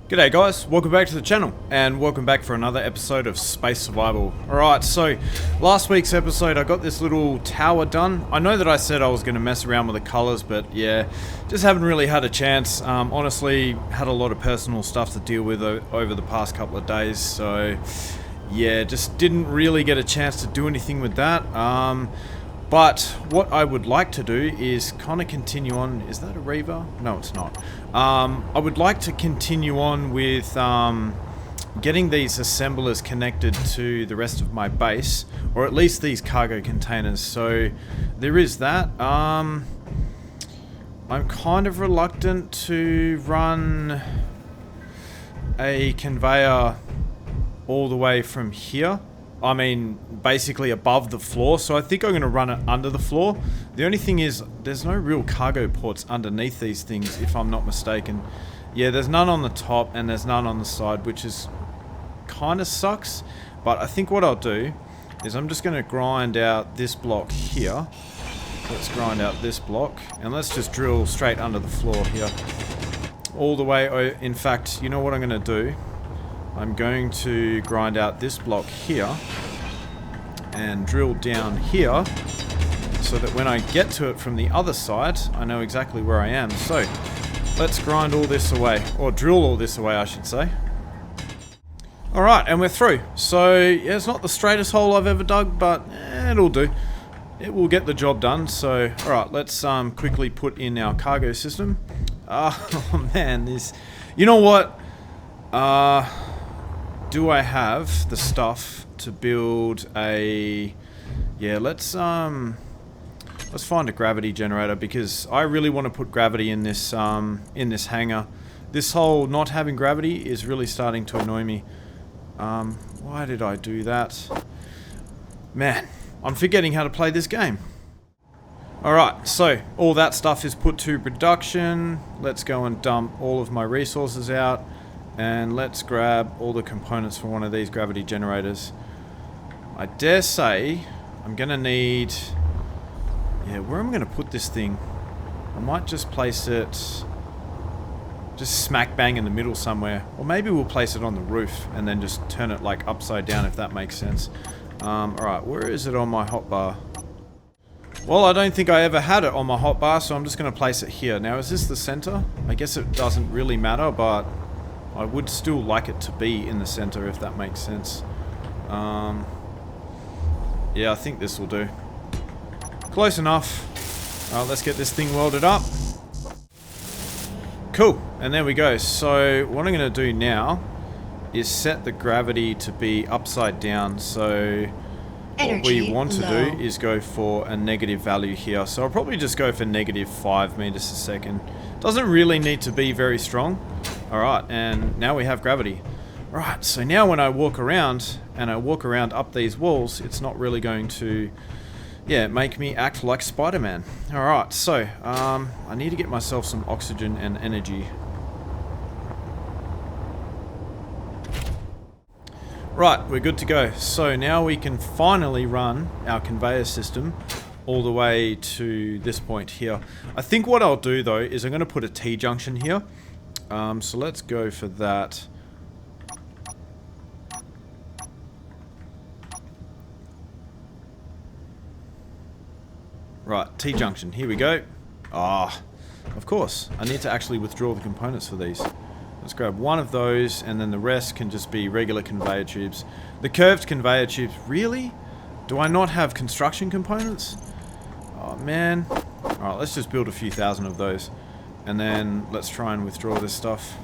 G'day guys, welcome back to the channel and welcome back for another episode of Space Survival. Alright, so last week's episode I got this little tower done. I know that I said I was going to mess around with the colours, but yeah, just haven't really had a chance. Honestly, had a lot of personal stuff to deal with over the past couple of days, so yeah, just didn't really get a chance to do anything with that. But what I would like to do is kind of continue on. Is that a Reaver? No, it's not. I would like to continue on with getting these assemblers connected to the rest of my base, or at least these cargo containers. So there is that. I'm kind of reluctant to run a conveyor all the way from here. I mean, basically above the floor, so I think I'm going to run it under the floor. The only thing is, there's no real cargo ports underneath these things, if I'm not mistaken. Yeah, there's none on the top, and there's none on the side, which is kind of sucks. But I think what I'll do is I'm just going to grind out this block here. Let's grind out this block, and let's just drill straight under the floor here. All the way, in fact, you know what I'm going to do? I'm going to grind out this block here and drill down here so that when I get to it from the other side, I know exactly where I am. So let's grind all this away, or drill all this away, I should say. Alright, and we're through. So yeah, it's not the straightest hole I've ever dug, but it'll do. It will get the job done. So alright, let's quickly put in our cargo system. Oh man, this... You know what? Do I have the stuff to build a... Yeah, let's find a gravity generator, because I really want to put gravity in this hangar. This whole not having gravity is really starting to annoy me. Why did I do that? Man, I'm forgetting how to play this game. Alright, so all that stuff is put to production. Let's go and dump all of my resources out. And let's grab all the components for one of these gravity generators. I dare say I'm going to need... Yeah, where am I going to put this thing? I might just place it just smack bang in the middle somewhere. Or maybe we'll place it on the roof and then just turn it like upside down, if that makes sense. Alright, where is it on my hotbar? Well, I don't think I ever had it on my hotbar, so I'm just going to place it here. Now, is this the center? I guess it doesn't really matter, but I would still like it to be in the center, if that makes sense. Yeah, I think this will do. Close enough. Let's get this thing welded up. Cool, and there we go. So what I'm going to do now is set the gravity to be upside down. So what we want to do is go for a negative value here. So I'll probably just go for -5 meters a second. Doesn't really need to be very strong. Alright, and now we have gravity. Alright, so now when I walk around, and I walk around up these walls, it's not really going to, yeah, make me act like Spider-Man. Alright, so, I need to get myself some oxygen and energy. Right, we're good to go. So now we can finally run our conveyor system all the way to this point here. I think what I'll do though is I'm going to put a T-junction here. So let's go for that. Right, T-junction, here we go. Of course, I need to actually withdraw the components for these. Let's grab one of those, and then the rest can just be regular conveyor tubes. The curved conveyor tubes, really? Do I not have construction components? Oh man. Alright, let's just build a few thousand of those. And then let's try and withdraw this stuff.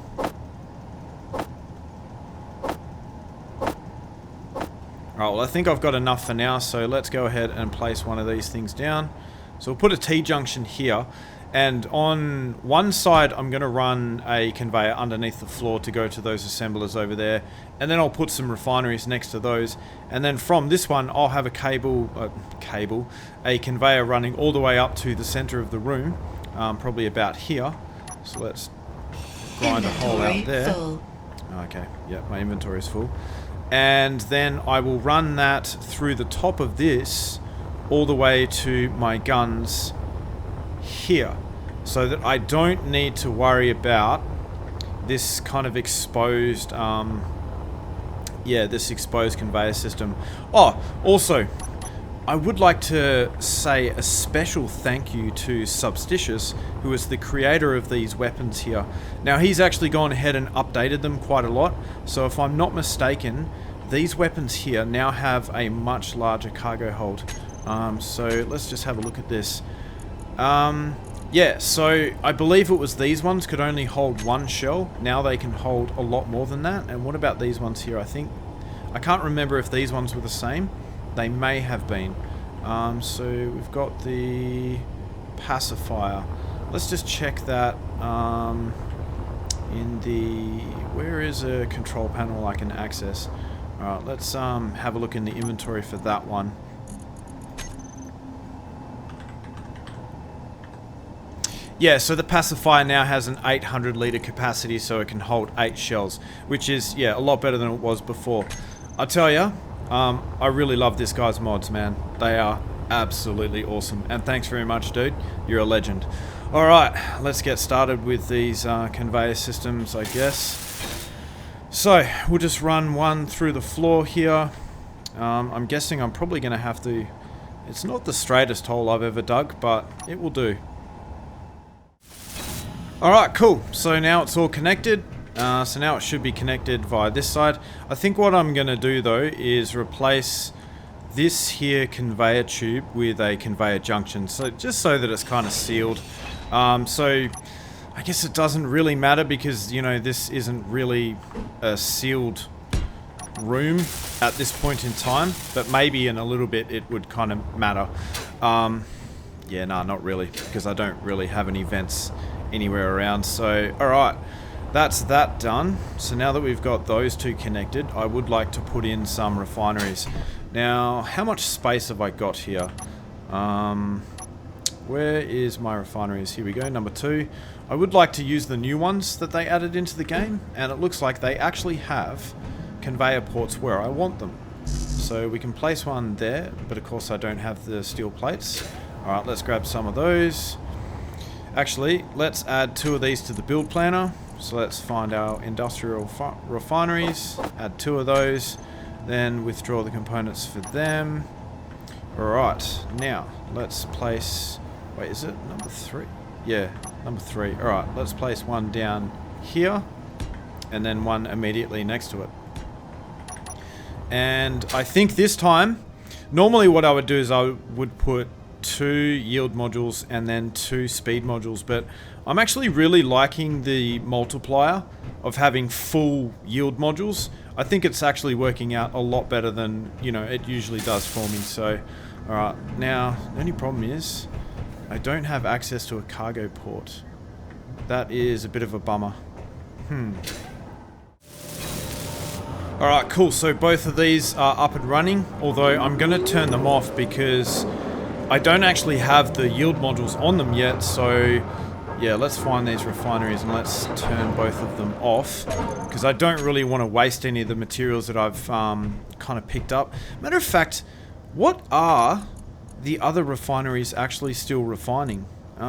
Alright, well I think I've got enough for now, so let's go ahead and place one of these things down. So we'll put a T-junction here, and on one side I'm going to run a conveyor underneath the floor to go to those assemblers over there, and then I'll put some refineries next to those, and then from this one I'll have a a conveyor running all the way up to the center of the room. Probably about here. So let's grind a hole out there. Okay, yeah, my inventory is full. And then I will run that through the top of this all the way to my guns here, so that I don't need to worry about this kind of exposed, yeah, this exposed conveyor system. Oh, also, I would like to say a special thank you to Substitious, who is the creator of these weapons here. Now, he's actually gone ahead and updated them quite a lot, so if I'm not mistaken, these weapons here now have a much larger cargo hold. So let's just have a look at this. Yeah, so I believe it was these ones could only hold one shell. Now they can hold a lot more than that. And what about these ones here? I can't remember if these ones were the same. They may have been. So we've got the pacifier. Let's just check that in the... Where is a control panel I can access? Alright, let's have a look in the inventory for that one. Yeah, so the pacifier now has an 800 litre capacity, so it can hold 8 shells, which is, yeah, a lot better than it was before. I tell ya, I really love this guy's mods, man. They are absolutely awesome. And thanks very much, dude. You're a legend. Alright, let's get started with these conveyor systems, I guess. So, we'll just run one through the floor here. I'm guessing I'm probably going to have to... It's not the straightest hole I've ever dug, but it will do. Alright, cool. So now it's all connected. So now it should be connected via this side. I think what I'm going to do though is replace this here conveyor tube with a conveyor junction. So just so that it's kind of sealed. So I guess it doesn't really matter because, you know, this isn't really a sealed room at this point in time. But maybe in a little bit it would kind of matter. Yeah, nah, not really, because I don't really have any vents anywhere around. So, alright, that's that done. So now that we've got those two connected, I would like to put in some refineries. Now, how much space have I got here? Where is my refineries? Here we go, number 2. I would like to use the new ones that they added into the game, and it looks like they actually have conveyor ports where I want them. So we can place one there, but of course I don't have the steel plates. Alright, let's grab some of those. Actually, let's add 2 of these to the build planner. So let's find our industrial refineries, add 2 of those, then withdraw the components for them. Alright, now let's place... Wait, is it number 3? Yeah, number 3. Alright, let's place one down here, and then one immediately next to it. And I think this time, normally what I would do is I would put 2 yield modules and then 2 speed modules, but I'm actually really liking the multiplier of having full yield modules. I think it's actually working out a lot better than, you know, it usually does for me. So, alright, now the only problem is I don't have access to a cargo port. That is a bit of a bummer. Alright, cool. So both of these are up and running, although I'm going to turn them off because I don't actually have the yield modules on them yet. So yeah, let's find these refineries and let's turn both of them off, because I don't really want to waste any of the materials that I've kind of picked up. Matter of fact, what are the other refineries actually still refining?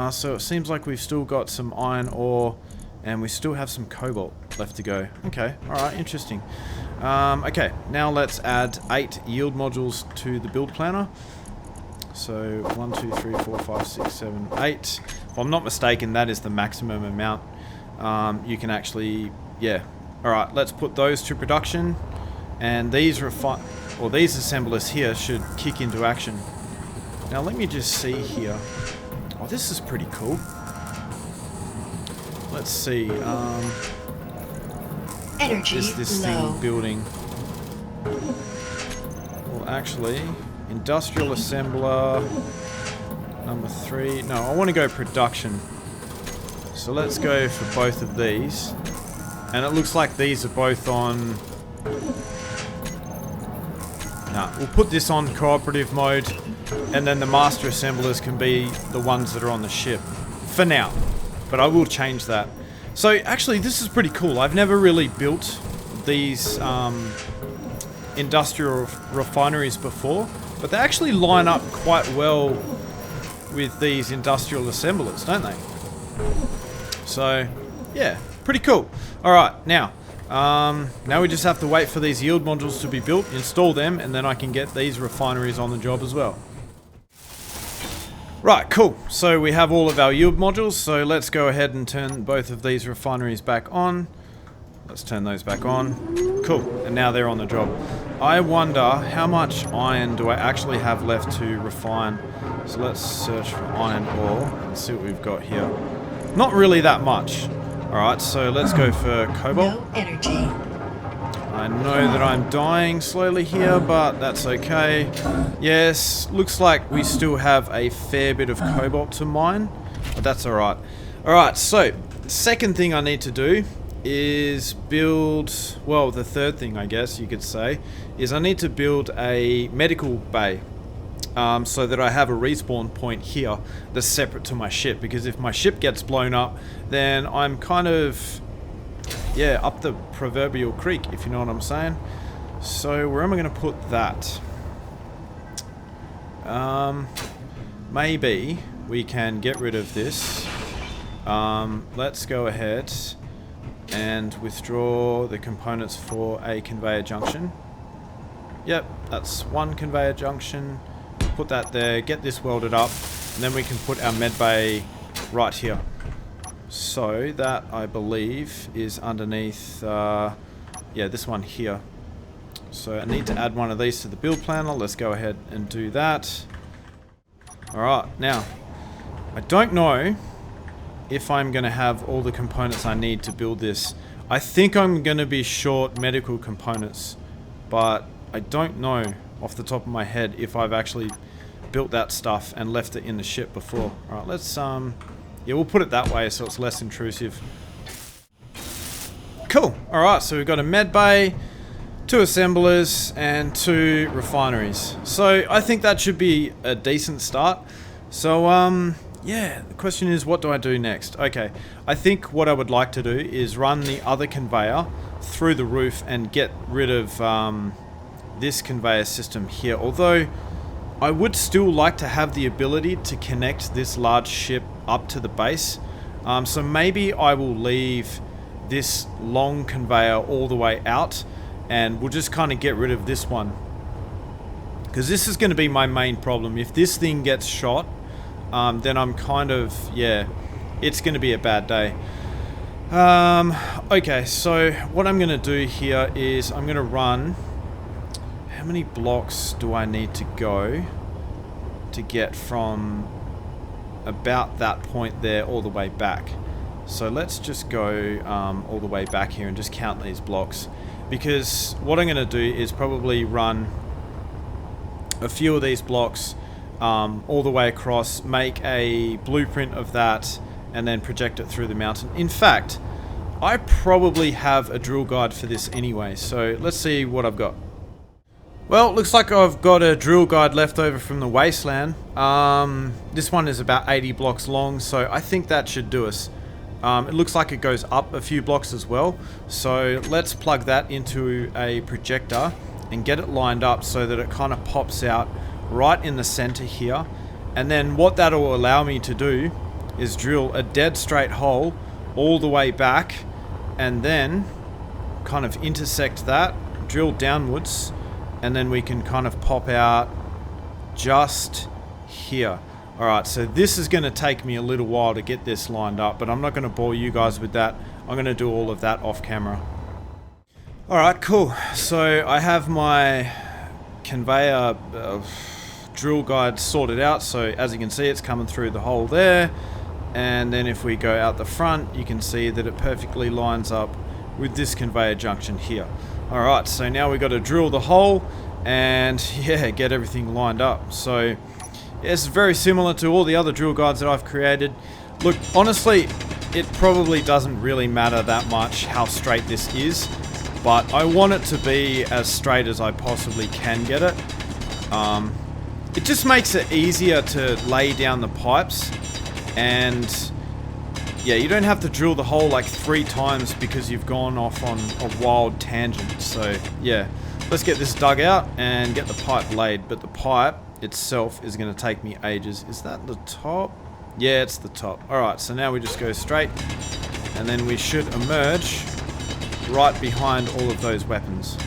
So it seems like we've still got some iron ore and we still have some cobalt left to go. Okay, alright, interesting. Okay, now let's add 8 yield modules to the build planner. So 1, 2, 3, 4, 5, 6, 7, 8. If I'm not mistaken, that is the maximum amount you can actually, yeah. Alright, let's put those to production. And these these assemblers here should kick into action. Now let me just see here. Oh, this is pretty cool. Let's see. Energy is this low. thing building? Well, actually, industrial assembler number 3. No, I want to go production. So let's go for both of these. And it looks like these are both on... Nah, we'll put this on cooperative mode, and then the master assemblers can be the ones that are on the ship. For now. But I will change that. So actually this is pretty cool. I've never really built these industrial refineries before, but they actually line up quite well with these industrial assemblers, don't they? So yeah, Pretty cool. Alright, now we just have to wait for these yield modules to be built, install them, and then I can get these refineries on the job as well. Right, cool. So we have all of our yield modules, so let's go ahead and turn both of these refineries back on. Let's turn those back on. Cool, and now they're on the job. I wonder how much iron do I actually have left to refine. So let's search for iron ore and see what we've got here. Not really that much. Alright, so let's go for cobalt. No energy. I know that I'm dying slowly here, but that's okay. Yes, looks like we still have a fair bit of cobalt to mine, but that's alright. Alright, so second thing I need to do is build, well, the third thing I guess you could say, is I need to build a medical bay. So that I have a respawn point here that's separate to my ship, because if my ship gets blown up, then I'm kind of, yeah, up the proverbial creek, if you know what I'm saying. So where am I going to put that? Maybe we can get rid of this. Let's go ahead and withdraw the components for a conveyor junction. Yep, that's one conveyor junction. Put that there, get this welded up, and then we can put our med bay right here. So that, I believe, is underneath, yeah, this one here. So I need to add one of these to the build planner. Let's go ahead and do that. Alright, now, I don't know if I'm going to have all the components I need to build this. I think I'm going to be short medical components, but I don't know off the top of my head if I've actually built that stuff and left it in the ship before. Alright, let's yeah, we'll put it that way so it's less intrusive. Cool. Alright, so we've got a med bay, 2 assemblers, and 2 refineries. So I think that should be a decent start. So yeah, the question is, what do I do next? Okay, I think what I would like to do is run the other conveyor through the roof and get rid of this conveyor system here, although I would still like to have the ability to connect this large ship up to the base. So maybe I will leave this long conveyor all the way out, and we'll just kind of get rid of this one, because this is going to be my main problem. If this thing gets shot, then I'm kind of, yeah, it's going to be a bad day. Okay, so what I'm going to do here is I'm going to run. How many blocks do I need to go to get from about that point there all the way back? So let's just go all the way back here and just count these blocks, because what I'm going to do is probably run a few of these blocks all the way across, make a blueprint of that, and then project it through the mountain. In fact, I probably have a drill guide for this anyway, so let's see what I've got. Well, looks like I've got a drill guide left over from the wasteland. This one is about 80 blocks long, so I think that should do us. It looks like it goes up a few blocks as well, so let's plug that into a projector and get it lined up so that it kind of pops out right in the center here. And then what that will allow me to do is drill a dead straight hole all the way back, and then kind of intersect that, drill downwards, and then we can kind of pop out just here. Alright, so this is going to take me a little while to get this lined up, but I'm not going to bore you guys with that. I'm going to do all of that off camera. Alright, cool. So I have my conveyor drill guide sorted out. So as you can see, it's coming through the hole there. And then if we go out the front, you can see that it perfectly lines up with this conveyor junction here. Alright, so now we've got to drill the hole and, yeah, get everything lined up. So, yeah, it's very similar to all the other drill guides that I've created. Look, honestly, it probably doesn't really matter that much how straight this is, but I want it to be as straight as I possibly can get it. It just makes it easier to lay down the pipes, and yeah, you don't have to drill the hole like 3 times because you've gone off on a wild tangent. So yeah, let's get this dug out and get the pipe laid, but the pipe itself is going to take me ages. Is that the top? Yeah, it's the top. Alright, so now we just go straight And then we should emerge right behind all of those weapons.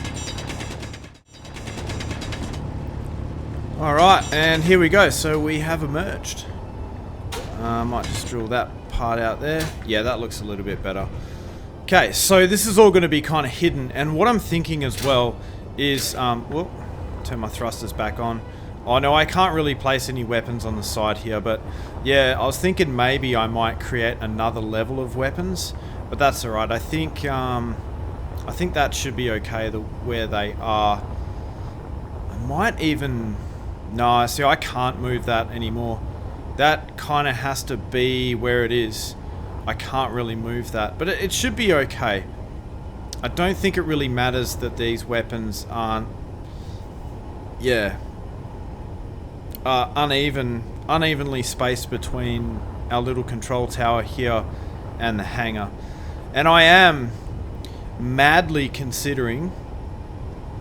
Alright, and here we go. So we have emerged. I might just drill that part out there. Yeah, that looks a little bit better. Okay, so this is all going to be kind of hidden. And what I'm thinking as well is... whoop, turn my thrusters back on. Oh no, I can't really place any weapons on the side here. But yeah, I was thinking maybe I might create another level of weapons. But that's alright. I think that should be okay where they are. I might even... No, see, I can't move that anymore. That kind of has to be where it is. I can't really move that, but it should be okay. I don't think it really matters that these weapons aren't, unevenly spaced between our little control tower here and the hangar. And I am madly considering,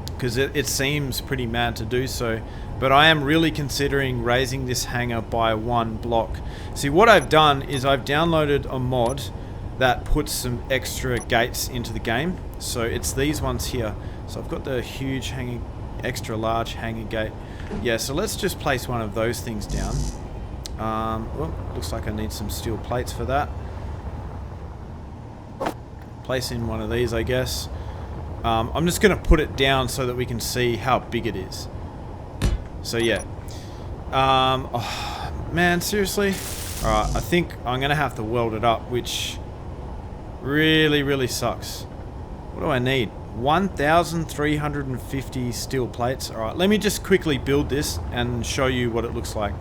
because it seems pretty mad to do so, but I am really considering raising this hangar by 1 block. See, what I've done is I've downloaded a mod that puts some extra gates into the game. So it's these ones here. So I've got the huge extra large hangar gate. Yeah, so let's just place one of those things down. Well, looks like I need some steel plates for that. Place in one of these, I guess. I'm just going to put it down so that we can see how big it is. So yeah, oh, man, seriously? Alright, I think I'm going to have to weld it up, which really sucks. What do I need? 1,350 steel plates. Alright, let me just quickly build this and show you what it looks like.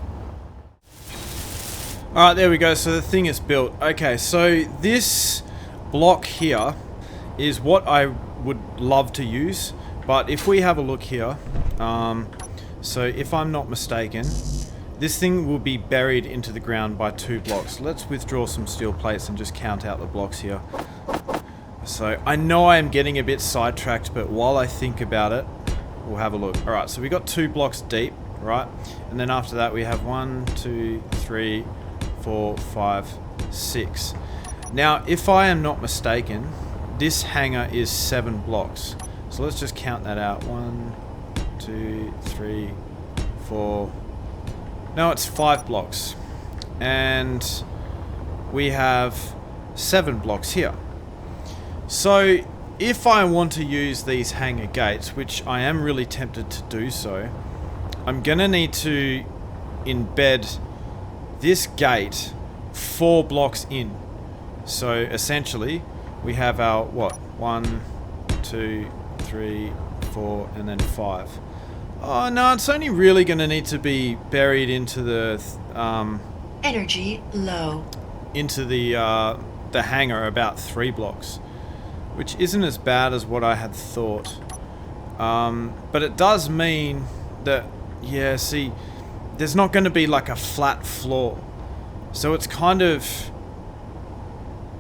Alright, there we go. So the thing is built. Okay, so this block here is what I would love to use. But if we have a look here... so if I'm not mistaken, this thing will be buried into the ground by 2 blocks. Let's withdraw some steel plates and just count out the blocks here. So I know I am getting a bit sidetracked, but while I think about it, we'll have a look. Alright, so we got 2 blocks deep, right? And then after that we have 1, 2, 3, 4, 5, 6. Now, if I am not mistaken, this hangar is 7 blocks. So let's just count that out. 1, 2, 3, 4. No, it's 5 blocks. And we have 7 blocks here. So if I want to use these hangar gates, which I am really tempted to do so, I'm gonna need to embed this gate 4 blocks in. So essentially we have our what? 1, 2, 3, 4, and then 5. Oh no, it's only really going to need to be buried into the energy low. Into the hangar about 3 blocks, which isn't as bad as what I had thought. But it does mean that, yeah, see, there's not going to be like a flat floor, so it's kind of,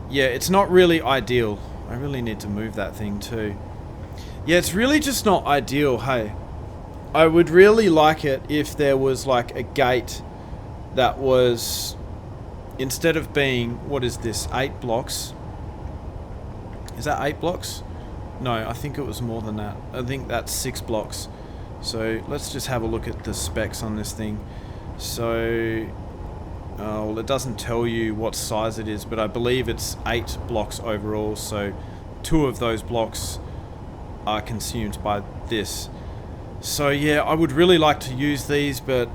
yeah, it's not really ideal. I really need to move that thing too. Yeah, it's really just not ideal, hey. I would really like it if there was like a gate that was, instead of being, what is this, 8 blocks? Is that 8 blocks? No, I think it was more than that. I think that's 6 blocks. So let's just have a look at the specs on this thing. So, well, it doesn't tell you what size it is, but I believe it's 8 blocks overall. So 2 of those blocks are consumed by this. So yeah, I would really like to use these, but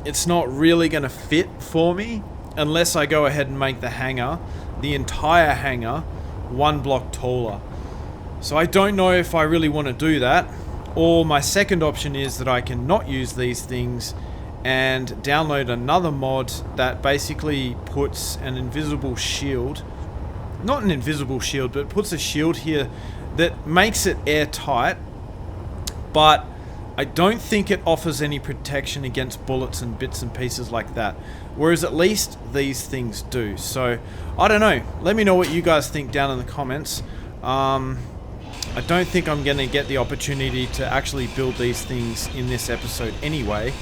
it's not really going to fit for me unless I go ahead and make the hangar, the entire hangar, 1 block taller. So I don't know if I really want to do that, or my second option is that I can not use these things and download another mod that basically puts an invisible shield, not an invisible shield, but puts a shield here that makes it airtight, but I don't think it offers any protection against bullets and bits and pieces like that, whereas at least these things do. So I don't know, let me know what you guys think down in the comments. I don't think I'm going to get the opportunity to actually build these things in this episode anyway,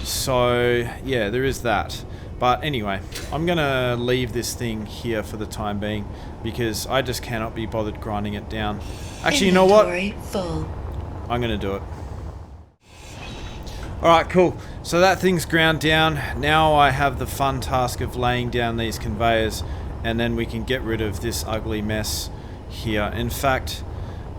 so yeah, there is that. But anyway, I'm going to leave this thing here for the time being because I just cannot be bothered grinding it down. Actually, you know what? Full. I'm going to do it. Alright, cool. So that thing's ground down. Now I have the fun task of laying down these conveyors, and then we can get rid of this ugly mess here. In fact,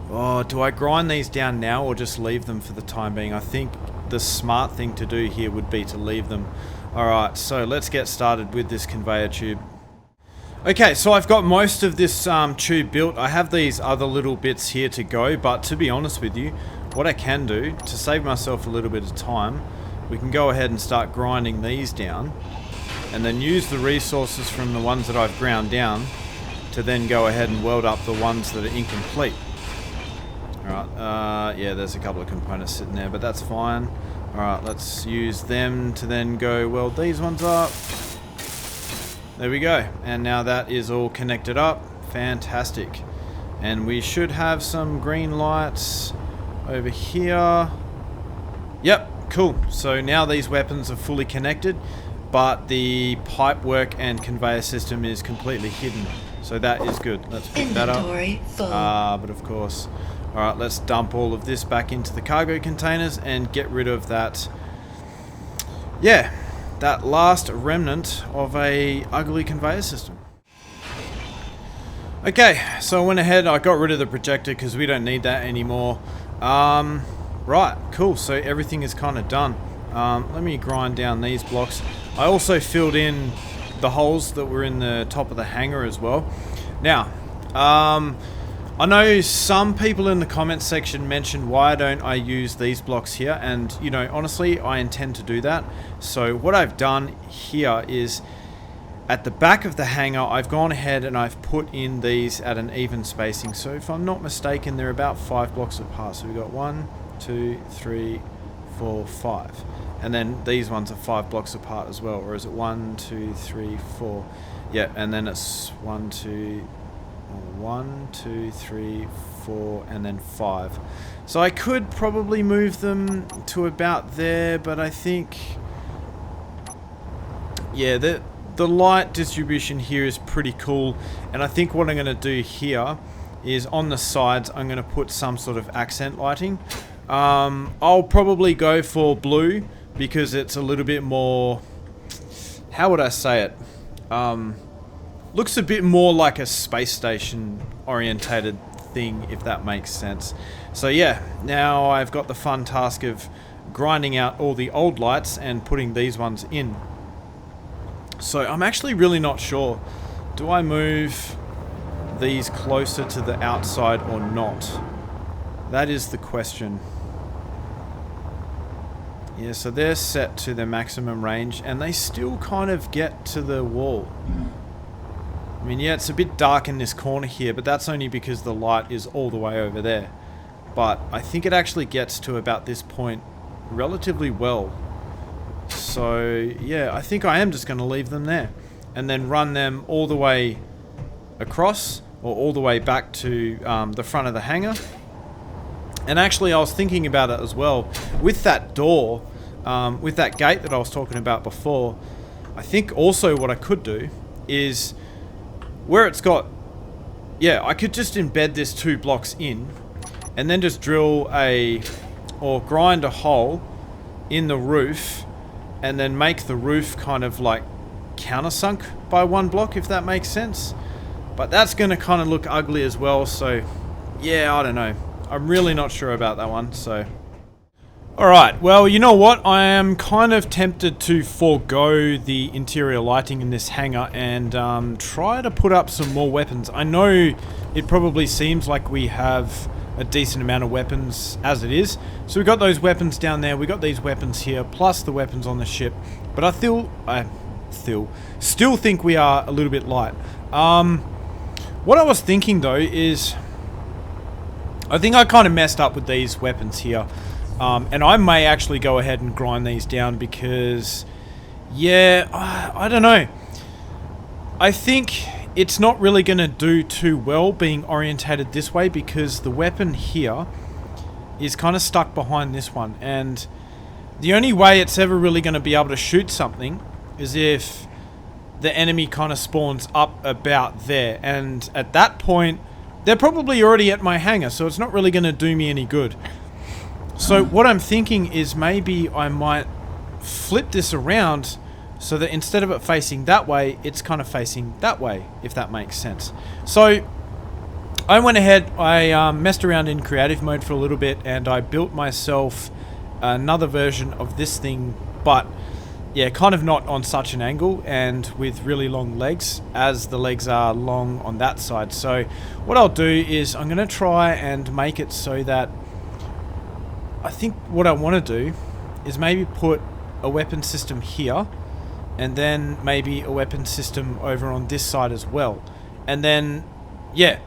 do I grind these down now or just leave them for the time being? I think the smart thing to do here would be to leave them. Alright, so let's get started with this conveyor tube. Okay, so I've got most of this tube built. I have these other little bits here to go, but to be honest with you, what I can do, to save myself a little bit of time, we can go ahead and start grinding these down, and then use the resources from the ones that I've ground down to then go ahead and weld up the ones that are incomplete. Alright, yeah, there's a couple of components sitting there, but that's fine. Alright, let's use them to then go weld these ones up. There we go. And now that is all connected up. Fantastic. And we should have some green lights over here. Yep, cool. So now these weapons are fully connected, but the pipe work and conveyor system is completely hidden. So that is good. Let's pick that up. Full. But of course. Alright, let's dump all of this back into the cargo containers and get rid of that. Yeah, that last remnant of a ugly conveyor system. Okay, so I went ahead, I got rid of the projector because we don't need that anymore. Right, cool, so everything is kind of done. Let me grind down these blocks. I also filled in the holes that were in the top of the hangar as well. Now, I know some people in the comments section mentioned why don't I use these blocks here, and you know, honestly, I intend to do that. So what I've done here is at the back of the hangar, I've gone ahead and I've put in these at an even spacing. So if I'm not mistaken, they're about 5 blocks apart. So we've got 1, 2, 3, 4, 5. And then these ones are 5 blocks apart as well. Or is it 1, 2, 3, 4? Yeah, and then it's 1, 2, 3, 4, and then 5. So I could probably move them to about there, but I think, yeah, the light distribution here is pretty cool. And I think what I'm going to do here is on the sides, I'm going to put some sort of accent lighting. I'll probably go for blue because it's a little bit more, how would I say it? Looks a bit more like a space station orientated thing, if that makes sense. So yeah, now I've got the fun task of grinding out all the old lights and putting these ones in. So I'm actually really not sure. Do I move these closer to the outside or not? That is the question. Yeah, so they're set to their maximum range and they still kind of get to the wall. I mean, yeah, it's a bit dark in this corner here, but that's only because the light is all the way over there. But I think it actually gets to about this point relatively well. So, yeah, I think I am just going to leave them there. And then run them all the way across, or all the way back to the front of the hangar. And actually, I was thinking about it as well. With that door, with that gate that I was talking about before, I think also what I could do is, where it's got, yeah, I could just embed this 2 blocks in and then just drill or grind a hole in the roof and then make the roof kind of like countersunk by 1 block, if that makes sense. But that's going to kind of look ugly as well, so yeah, I don't know. I'm really not sure about that one, so. Alright, well, you know what? I am kind of tempted to forego the interior lighting in this hangar and try to put up some more weapons. I know it probably seems like we have a decent amount of weapons as it is. So we got those weapons down there, we got these weapons here, plus the weapons on the ship. But I still think we are a little bit light. What I was thinking though is, I think I kind of messed up with these weapons here. And I may actually go ahead and grind these down because, yeah, I don't know. I think it's not really going to do too well being orientated this way because the weapon here is kind of stuck behind this one. And the only way it's ever really going to be able to shoot something is if the enemy kind of spawns up about there. And at that point, they're probably already at my hangar, so it's not really going to do me any good. So what I'm thinking is maybe I might flip this around so that instead of it facing that way, it's kind of facing that way, if that makes sense. So I went ahead, I messed around in creative mode for a little bit, and I built myself another version of this thing, but yeah, kind of not on such an angle and with really long legs, as the legs are long on that side. So what I'll do is I'm going to try and make it so that I think what I want to do is maybe put a weapon system here, and then maybe a weapon system over on this side as well. And then, yeah,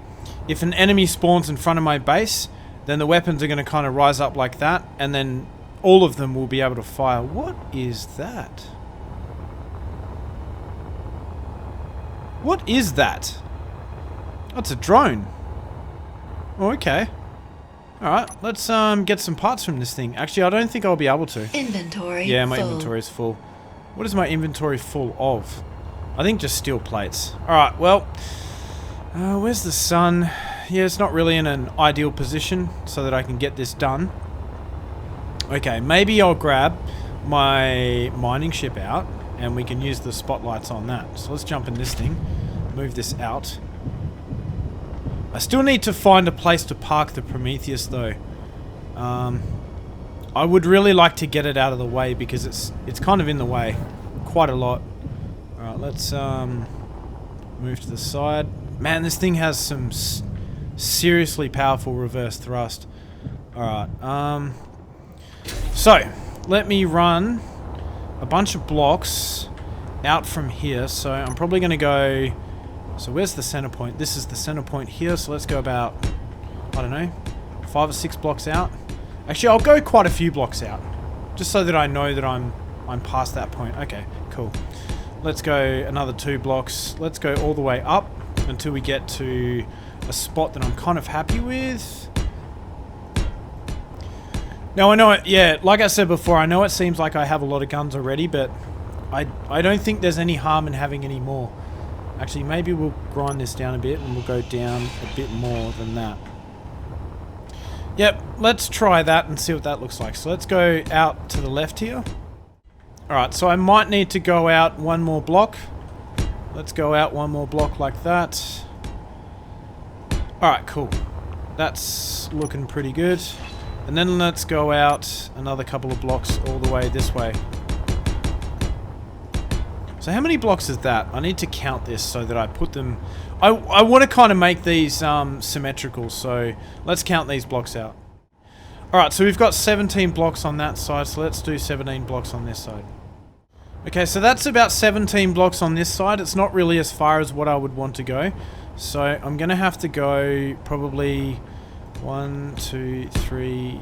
if an enemy spawns in front of my base, then the weapons are going to kind of rise up like that, and then all of them will be able to fire. What is that? What is that? That's a drone. Oh, okay. Alright, let's get some parts from this thing. Actually, I don't think I'll be able to. Inventory Yeah, my full. inventory is full. What is my inventory full of? I think just steel plates. Alright, well, where's the sun? Yeah, it's not really in an ideal position so that I can get this done. Okay, maybe I'll grab my mining ship out and we can use the spotlights on that. So let's jump in this thing, move this out. I still need to find a place to park the Prometheus though. I would really like to get it out of the way because it's kind of in the way quite a lot. Alright, let's move to the side. Man, this thing has some seriously powerful reverse thrust. Alright, so let me run a bunch of blocks out from here. So I'm probably going to go... So where's the center point? This is the center point here. So let's go about, I don't know, 5 or 6 blocks out. Actually, I'll go quite a few blocks out, just so that I know that I'm past that point. Okay, cool. Let's go another 2 blocks. Let's go all the way up until we get to a spot that I'm kind of happy with. Now I know it, yeah, like I said before, I know it seems like I have a lot of guns already, but I don't think there's any harm in having any more. Actually, maybe we'll grind this down a bit and we'll go down a bit more than that. Yep, let's try that and see what that looks like. So let's go out to the left here. Alright, so I might need to go out 1 more block. Let's go out 1 more block like that. Alright, cool. That's looking pretty good. And then let's go out another couple of blocks all the way this way. So how many blocks is that? I need to count this so that I put them... I want to kind of make these symmetrical, so let's count these blocks out. Alright, so we've got 17 blocks on that side, so let's do 17 blocks on this side. Okay, so that's about 17 blocks on this side. It's not really as far as what I would want to go. So I'm going to have to go probably 1, 2, 3,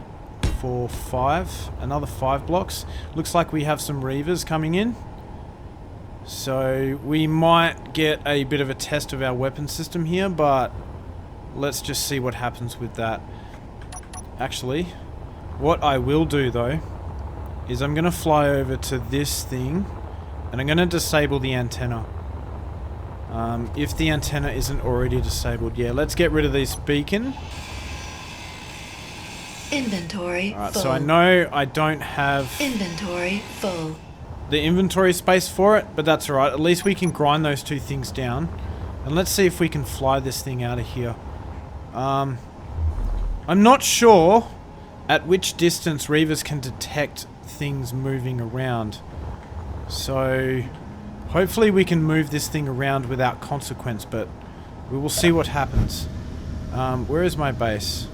4, 5. Another 5 blocks. Looks like we have some Reavers coming in. So we might get a bit of a test of our weapon system here, but let's just see what happens with that. Actually, what I will do though is I'm going to fly over to this thing and I'm going to disable the antenna. If the antenna isn't already disabled, yeah, let's get rid of this beacon. Inventory Alright, full. so I know I don't have Inventory full. the inventory space for it, but that's alright. At least we can grind those 2 things down. And let's see if we can fly this thing out of here. I'm not sure at which distance Reavers can detect things moving around. So hopefully we can move this thing around without consequence, but we will see what happens. Where is my base?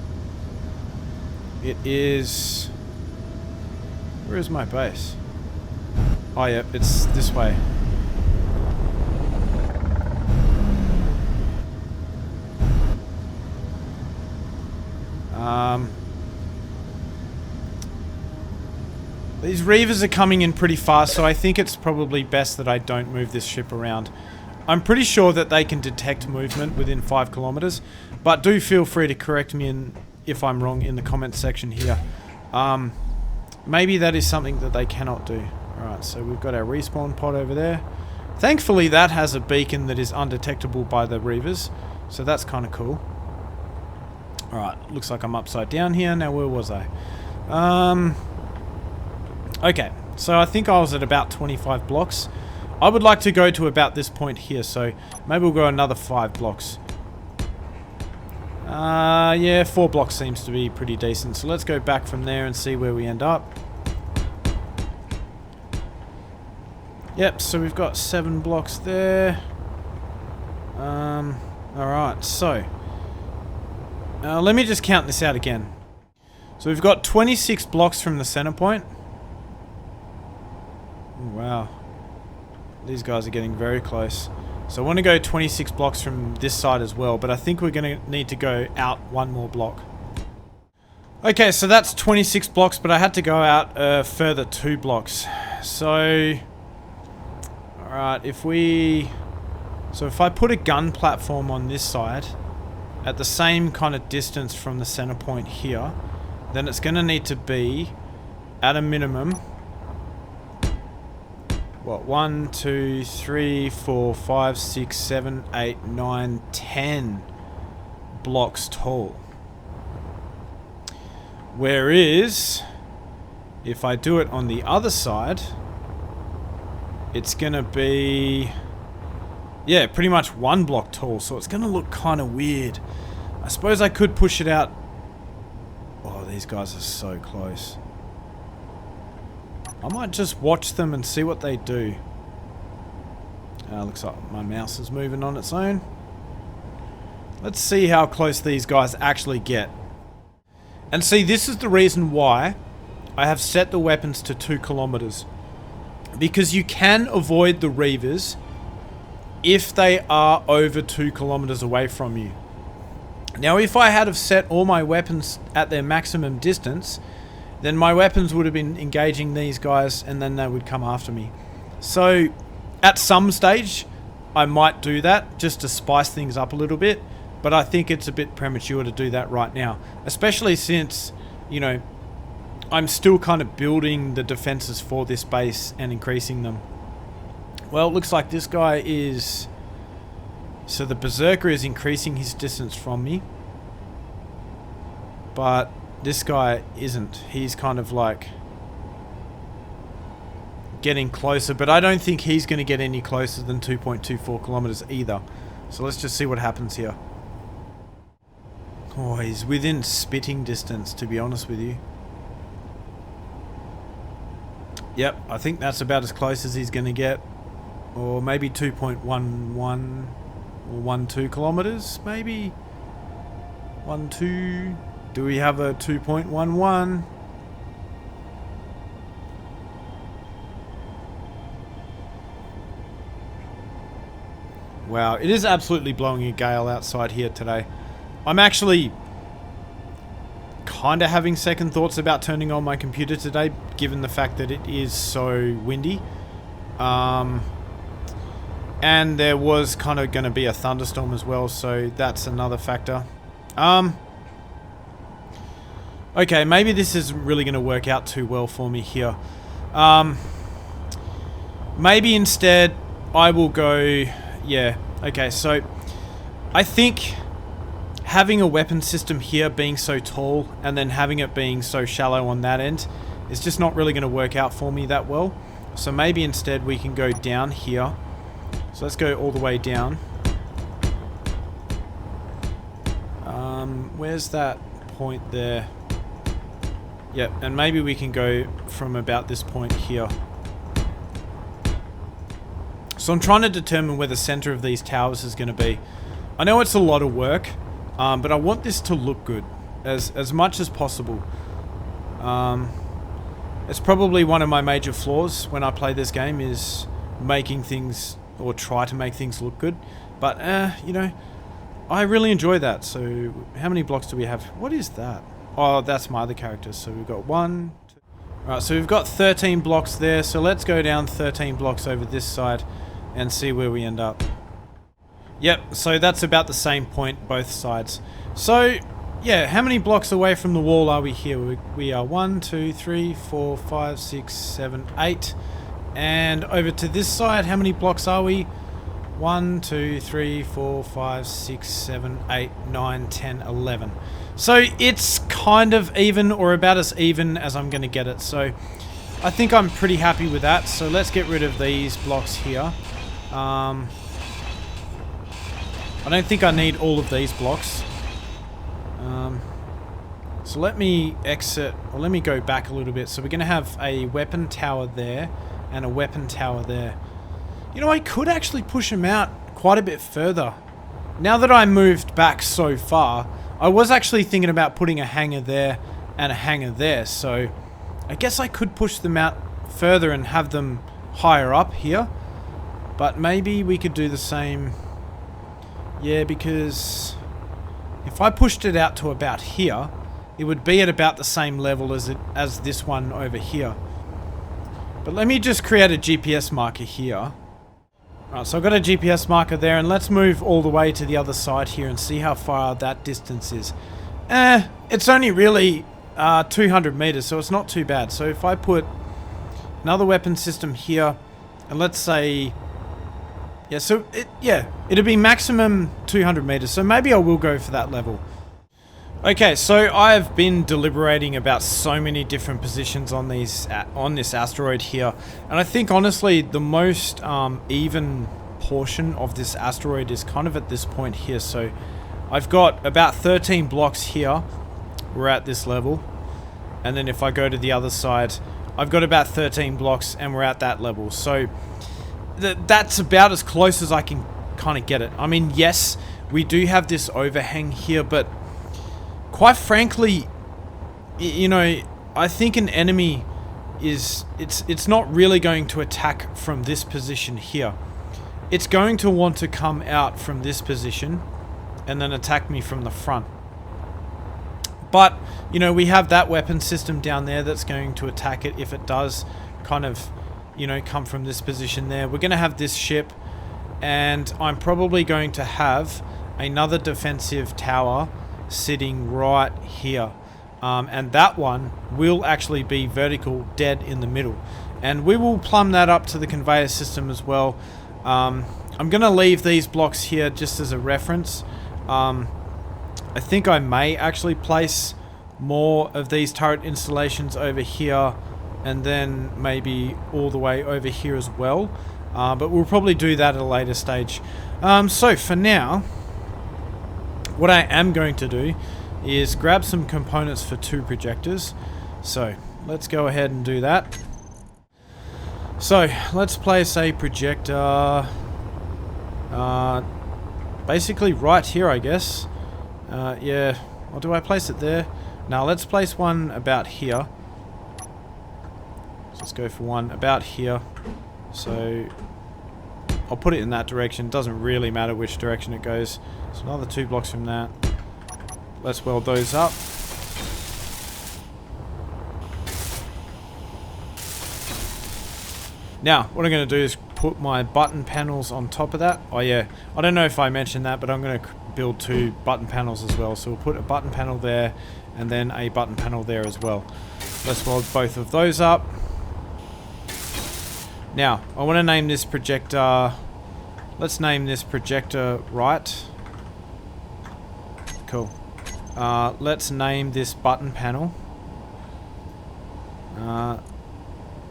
It is... Where is my base? Oh yeah, it's this way. These Reavers are coming in pretty fast, so I think it's probably best that I don't move this ship around. I'm pretty sure that they can detect movement within 5 kilometers, but do feel free to correct me if I'm wrong in the comments section here. Maybe that is something that they cannot do. Alright, so we've got our respawn pod over there. Thankfully that has a beacon that is undetectable by the Reavers, so that's kind of cool. Alright, looks like I'm upside down here. Now where was I? Okay, so I think I was at about 25 blocks. I would like to go to about this point here, so maybe we'll go another 5 blocks. Yeah, 4 blocks seems to be pretty decent, so let's go back from there and see where we end up. Yep, so we've got 7 blocks there. Alright, so let me just count this out again. So we've got 26 blocks from the center point. Oh, wow. These guys are getting very close. So I want to go 26 blocks from this side as well, but I think we're going to need to go out 1 more block. Okay, so that's 26 blocks, but I had to go out a further 2 blocks. So, alright, if I put a gun platform on this side, at the same kind of distance from the center point here, then it's going to need to be, at a minimum, what, 1, 2, 3, 4, 5, 6, 7, 8, 9, 10 blocks tall. Whereas, if I do it on the other side, it's going to be, yeah, pretty much 1 block tall, so it's going to look kind of weird. I suppose I could push it out. Oh, these guys are so close. I might just watch them and see what they do. Looks like my mouse is moving on its own. Let's see how close these guys actually get. And see, this is the reason why I have set the weapons to 2 kilometers. Because you can avoid the Reavers if they are over 2 kilometers away from you. Now, if I had have set all my weapons at their maximum distance, then my weapons would have been engaging these guys and then they would come after me. So, at some stage, I might do that just to spice things up a little bit, but I think it's a bit premature to do that right now. Especially since, you know, I'm still kind of building the defenses for this base and increasing them. Well, it looks like this guy is... So the Berserker is increasing his distance from me. But this guy isn't. He's kind of like getting closer, but I don't think he's going to get any closer than 2.24 kilometers either. So let's just see what happens here. Oh, he's within spitting distance, to be honest with you. Yep, I think that's about as close as he's going to get. Or maybe 2.11 or 12 kilometers, maybe 12. Do we have a 2.11? Wow, it is absolutely blowing a gale outside here today. I'm actually kind of having second thoughts about turning on my computer today, given the fact that it is so windy. And there was kind of going to be a thunderstorm as well, so that's another factor. Okay, maybe this isn't really going to work out too well for me here. Maybe instead I will go... Yeah, okay, so I think having a weapon system here being so tall and then having it being so shallow on that end is just not really going to work out for me that well. So maybe instead we can go down here. So let's go all the way down. Where's that point there? Yep, and maybe we can go from about this point here. So I'm trying to determine where the center of these towers is going to be. I know it's a lot of work, but I want this to look good as much as possible. It's probably one of my major flaws when I play this game is making things, or try to make things look good. But, you know, I really enjoy that. So, how many blocks do we have? What is that? Oh, that's my other character. So, we've got 1, 2... Alright, so we've got 13 blocks there. So, let's go down 13 blocks over this side and see where we end up. Yep, so that's about the same point, both sides. So, yeah, how many blocks away from the wall are we here? We are 1, 2, 3, 4, 5, 6, 7, 8. And over to this side, how many blocks are we? 1, 2, 3, 4, 5, 6, 7, 8, 9, 10, 11. So it's kind of even, or about as even as I'm going to get it. So I think I'm pretty happy with that. So let's get rid of these blocks here. I don't think I need all of these blocks. So let me exit, or let me go back a little bit. So we're going to have a weapon tower there and a weapon tower there. You know, I could actually push them out quite a bit further. Now that I moved back so far, I was actually thinking about putting a hangar there and a hangar there. So I guess I could push them out further and have them higher up here. But maybe we could do the same. Yeah, because if I pushed it out to about here, it would be at about the same level as this one over here. But let me just create a GPS marker here. Right, so I've got a GPS marker there, and let's move all the way to the other side here and see how far that distance is. It's only really 200 meters, so it's not too bad. So if I put another weapon system here, and let's say, it'll be maximum 200 meters. So maybe I will go for that level. Okay, so I've been deliberating about so many different positions on this asteroid here, and I think honestly the most even portion of this asteroid is kind of at this point here. So I've got about 13 blocks here. We're at this level, and then if I go to the other side, I've got about 13 blocks and we're at that level. So that's about as close as I can kind of get it. I mean, yes, we do have this overhang here, but quite frankly, you know, I think an enemy it's not really going to attack from this position here. It's going to want to come out from this position and then attack me from the front. But, you know, we have that weapon system down there that's going to attack it if it does kind of, you know, come from this position there. We're going to have this ship, and I'm probably going to have another defensive tower sitting right here. And that one will actually be vertical, dead in the middle. And we will plumb that up to the conveyor system as well. I'm going to leave these blocks here just as a reference. I think I may actually place more of these turret installations over here, and then maybe all the way over here as well. But we'll probably do that at a later stage. So for now, what I am going to do is grab some components for 2 projectors. So let's go ahead and do that. So let's place a projector basically right here, I guess. Yeah, or do I place it there? Now let's place one about here. So let's go for one about here. So I'll put it in that direction. Doesn't really matter which direction it goes. So another 2 blocks from that. Let's weld those up. Now, what I'm going to do is put my button panels on top of that. Oh yeah, I don't know if I mentioned that, but I'm going to build 2 button panels as well. So we'll put a button panel there, and then a button panel there as well. Let's weld both of those up. Now, I want to name this projector... Let's name this projector right. Cool. Let's name this button panel.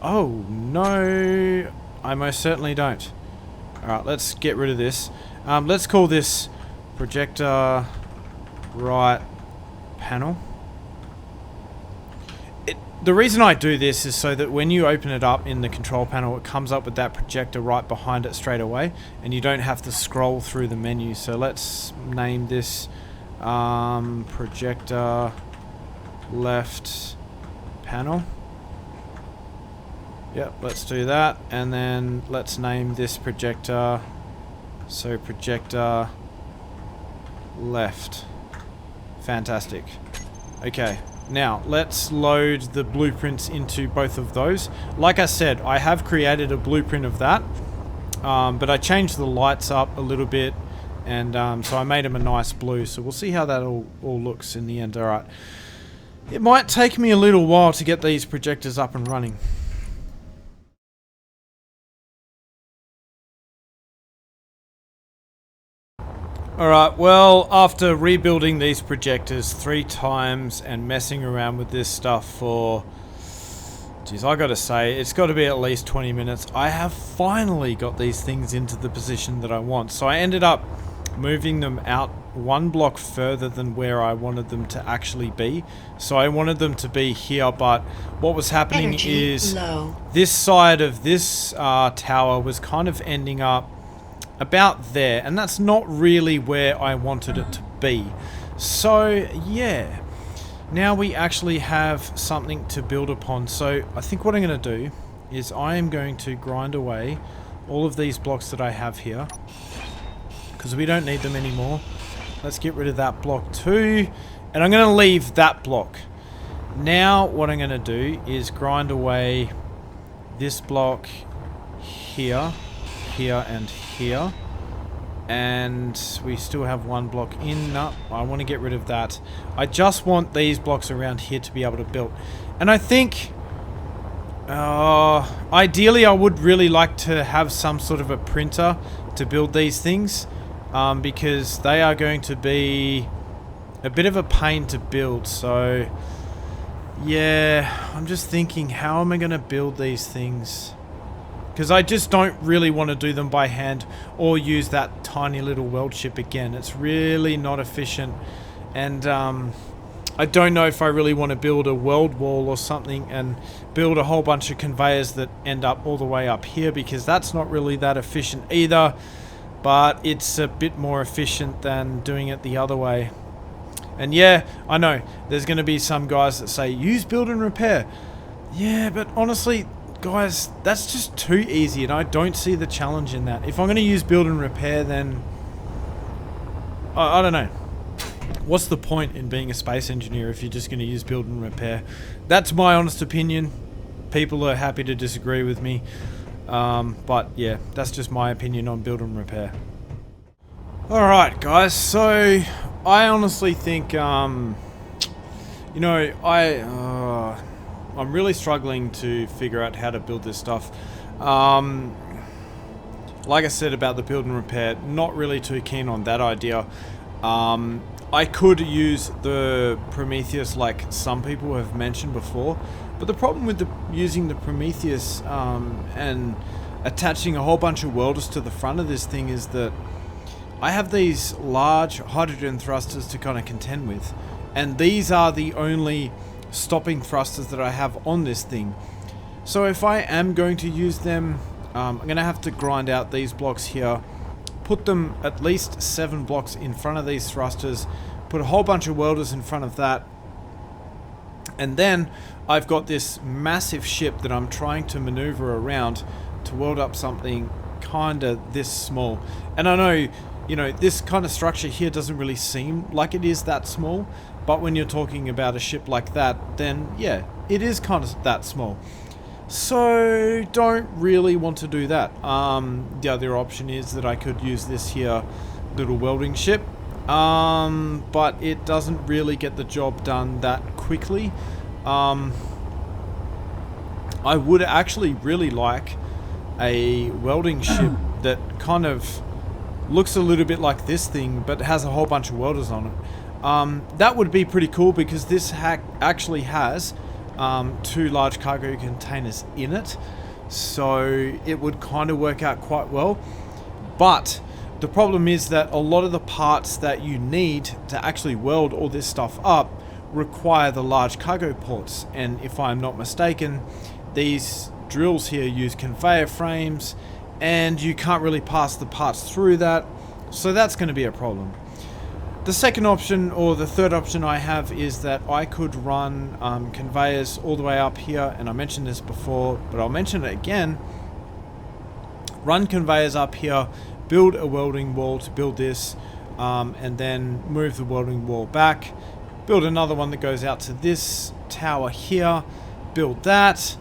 Oh, no. I most certainly don't. Alright, let's get rid of this. Let's call this projector right panel. The reason I do this is so that when you open it up in the control panel, it comes up with that projector right behind it straight away, and you don't have to scroll through the menu. So let's name this projector left panel. Yep, let's do that, and then let's name this projector, so projector left. Fantastic. Okay, now let's load the blueprints into both of those. Like I said, I have created a blueprint of that, but I changed the lights up a little bit, and so I made them a nice blue. So we'll see how that all looks in the end. Alright, it might take me a little while to get these projectors up and running. Alright, well, after rebuilding these projectors 3 times and messing around with this stuff for... Geez, I gotta say, it's gotta be at least 20 minutes. I have finally got these things into the position that I want. So I ended up moving them out 1 block further than where I wanted them to actually be. So I wanted them to be here, but what was happening Energy is low. this side of this tower was kind of ending up about there, and that's not really where I wanted it to be. So yeah, now we actually have something to build upon. So I think what I'm going to do is I am going to grind away all of these blocks that I have here, because we don't need them anymore. Let's get rid of that block too, and I'm going to leave that block. Now what I'm going to do is grind away this block here, here and here, and we still have 1 block in. No, I want to get rid of that. I just want these blocks around here to be able to build. And I think ideally I would really like to have some sort of a printer to build these things, because they are going to be a bit of a pain to build. So yeah, I'm just thinking, how am I going to build these things? Because I just don't really want to do them by hand or use that tiny little weld chip again. It's really not efficient. And I don't know if I really want to build a weld wall or something and build a whole bunch of conveyors that end up all the way up here, because that's not really that efficient either. But it's a bit more efficient than doing it the other way. And yeah, I know there's going to be some guys that say use build and repair. Yeah, but honestly, guys, that's just too easy, and I don't see the challenge in that. If I'm going to use build and repair, then I don't know. What's the point in being a space engineer if you're just going to use build and repair? That's my honest opinion. People are happy to disagree with me. But yeah, that's just my opinion on build and repair. Alright guys, so I honestly think, you know, I'm really struggling to figure out how to build this stuff. Like I said about the build and repair, not really too keen on that idea. I could use the Prometheus like some people have mentioned before, but the problem with using the Prometheus and attaching a whole bunch of welders to the front of this thing is that I have these large hydrogen thrusters to kind of contend with, and these are the only stopping thrusters that I have on this thing. So if I am going to use them, I'm going to have to grind out these blocks here, put them at least 7 blocks in front of these thrusters, put a whole bunch of welders in front of that, and then I've got this massive ship that I'm trying to maneuver around to weld up something kinda this small. And I know, you know, this kind of structure here doesn't really seem like it is that small, but when you're talking about a ship like that, then yeah, it is kind of that small. So don't really want to do that. The other option is that I could use this here little welding ship, but it doesn't really get the job done that quickly. I would actually really like a welding ship that kind of looks a little bit like this thing, but has a whole bunch of welders on it. That would be pretty cool, because this actually has 2 large cargo containers in it, so it would kind of work out quite well. But the problem is that a lot of the parts that you need to actually weld all this stuff up require the large cargo ports, and if I'm not mistaken, these drills here use conveyor frames, and you can't really pass the parts through that, so that's going to be a problem. The second option, or the third option I have, is that I could run conveyors all the way up here, and I mentioned this before, but I'll mention it again. Run conveyors up here, build a welding wall to build this, and then move the welding wall back, build another one that goes out to this tower here, build that,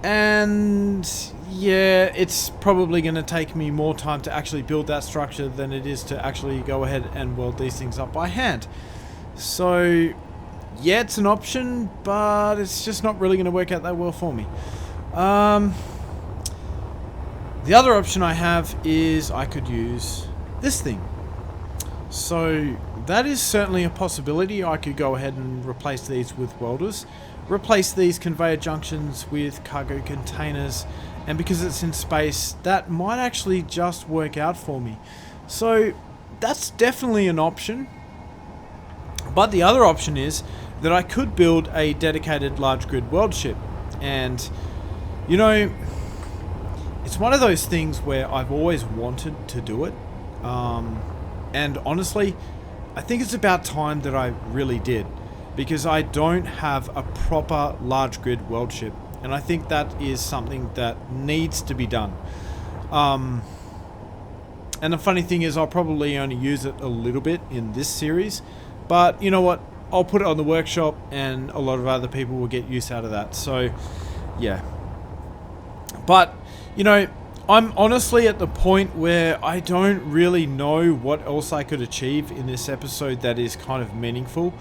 and yeah, it's probably going to take me more time to actually build that structure than it is to actually go ahead and weld these things up by hand. So yeah, it's an option, but it's just not really going to work out that well for me. The other option I have is I could use this thing. So that is certainly a possibility. I could go ahead and replace these with welders, replace these conveyor junctions with cargo containers, and because it's in space, that might actually just work out for me. So that's definitely an option. But the other option is that I could build a dedicated large grid weld ship. And, you know, it's one of those things where I've always wanted to do it. And honestly, I think it's about time that I really did. Because I don't have a proper large grid weld ship. And I think that is something that needs to be done. And the funny thing is I'll probably only use it a little bit in this series. But you know what? I'll put it on the workshop and a lot of other people will get use out of that. So, yeah. But, you know, I'm honestly at the point where I don't really know what else I could achieve in this episode that is kind of meaningful.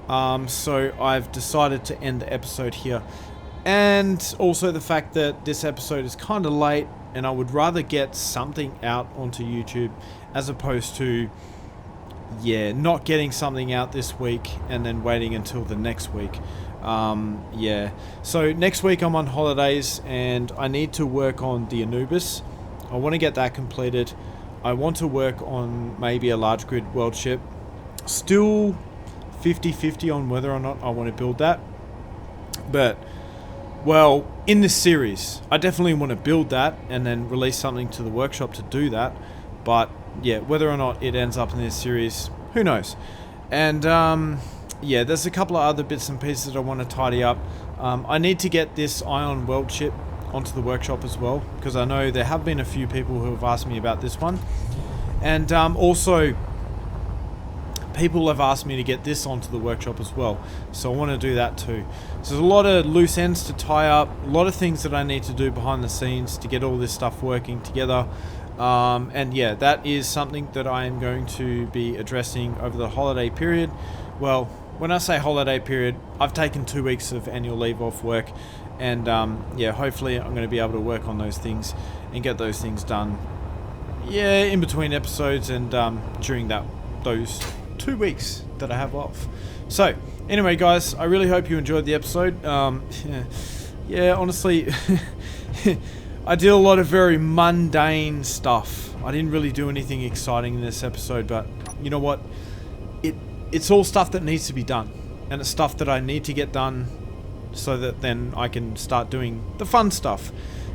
So I've decided to end the episode here. And also the fact that this episode is kind of late and I would rather get something out onto YouTube as opposed to, yeah, not getting something out this week and then waiting until the next week. Yeah. So next week I'm on holidays and I need to work on the Anubis. I want to get that completed. I want to work on maybe a large grid weld ship. Still 50-50 on whether or not I want to build that. But, well, in this series, I definitely want to build that and then release something to the workshop to do that. But, yeah, whether or not it ends up in this series, who knows? And, yeah, there's a couple of other bits and pieces that I want to tidy up. I need to get this ion weld ship onto the workshop as well, because I know there have been a few people who have asked me about this one. And also, people have asked me to get this onto the workshop as well, so I want to do that too. So there's a lot of loose ends to tie up, a lot of things that I need to do behind the scenes to get all this stuff working together. And yeah, that is something that I am going to be addressing over the holiday period. Well, when I say holiday period, I've taken 2 weeks of annual leave off work, and yeah, hopefully I'm going to be able to work on those things and get those things done, yeah, in between episodes and during those 2 weeks that I have off. So anyway, guys, I really hope you enjoyed the episode. Yeah, honestly, I did a lot of very mundane stuff. I didn't really do anything exciting in this episode, but you know what? It's all stuff that needs to be done, and it's stuff that I need to get done so that then I can start doing the fun stuff.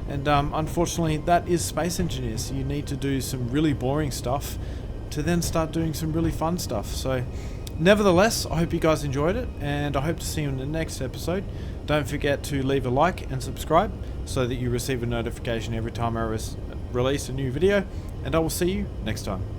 And unfortunately, that is space engineers. You need to do some really boring stuff to then start doing some really fun stuff. So nevertheless, I hope you guys enjoyed it, and I hope to see you in the next episode. Don't forget to leave a like and subscribe so that you receive a notification every time I release a new video, and I will see you next time.